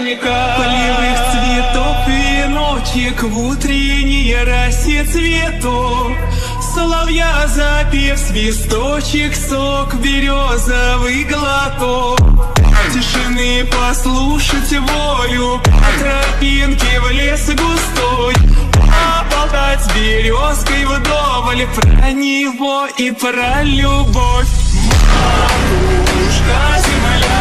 река. Полевых цветов веночек в утренней росе цветов. Соловья запев, свисточек, сок, березовый глоток. Тишины послушать волю, по тропинке в лес густой. Поболтать с березкой вдоволь про него и про любовь. Матушка земля